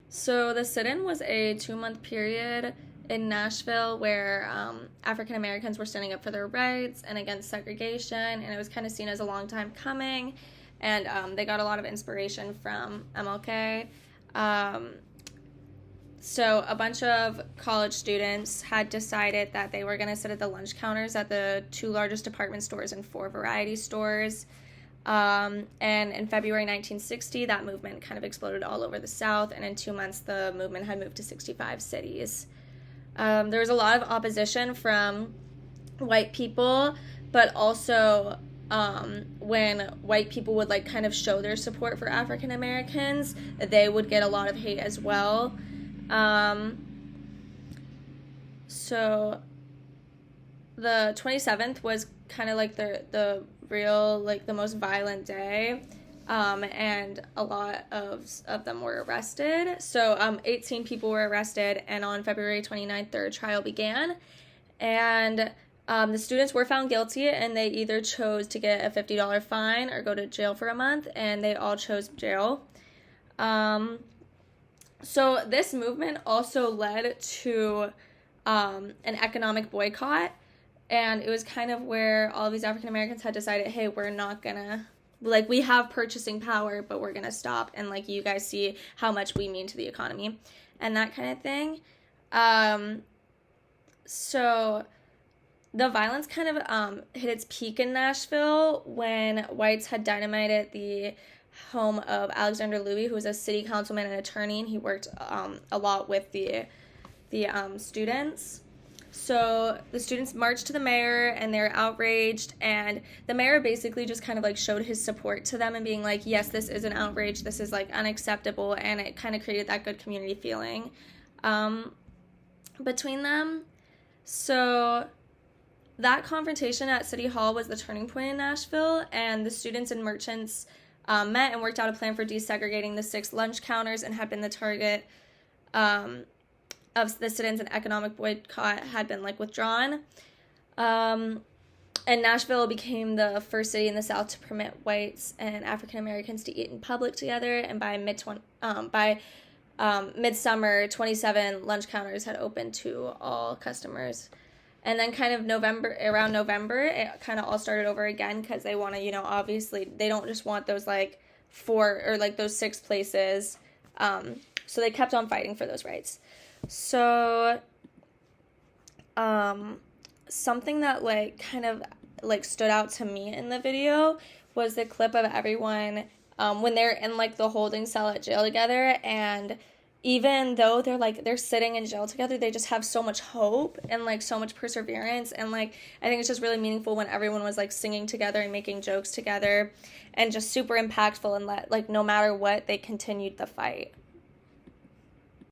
So the sit-in was a 2-month period in Nashville where African Americans were standing up for their rights and against segregation, and it was kind of seen as a long time coming. And they got a lot of inspiration from MLK. Um, so a bunch of college students had decided that they were going to sit at the lunch counters at the two largest department stores and four variety stores. And in February 1960, that movement kind of exploded all over the South, and in 2 months, the movement had moved to 65 cities. There was a lot of opposition from white people, but also when white people would like kind of show their support for African Americans, they would get a lot of hate as well. Um, so the 27th was kind of like the real, like the most violent day, and a lot of them were arrested. So 18 people were arrested, and on February 29th their trial began, and the students were found guilty, and they either chose to get a $50 fine or go to jail for a month, and they all chose jail. So this movement also led to an economic boycott, and it was kind of where all these African Americans had decided, hey, we're not gonna, like, we have purchasing power, but we're gonna stop, and like you guys see how much we mean to the economy and that kind of thing. So the violence kind of hit its peak in Nashville when whites had dynamited the home of Alexander Louie, who was a city councilman and attorney, and he worked a lot with the students. So the students marched to the mayor, and they're outraged, and the mayor basically just kind of like showed his support to them and being like, yes, this is an outrage, this is like unacceptable, and it kind of created that good community feeling between them. So that confrontation at City Hall was the turning point in Nashville, and the students and merchants met and worked out a plan for desegregating the 6 lunch counters, and had been the target of the sit-ins, and economic boycott had been like withdrawn. And Nashville became the first city in the South to permit whites and African Americans to eat in public together, and by midsummer, 27 lunch counters had opened to all customers. And then kind of around November, it kind of all started over again, because they want to, obviously they don't just want those like 4 or like those 6 places. So they kept on fighting for those rights. So something that like kind of like stood out to me in the video was the clip of everyone when they're in like the holding cell at jail together, and even though they're sitting in jail together, they just have so much hope and like so much perseverance, and like I think it's just really meaningful when everyone was like singing together and making jokes together, and just super impactful, and no matter what, they continued the fight.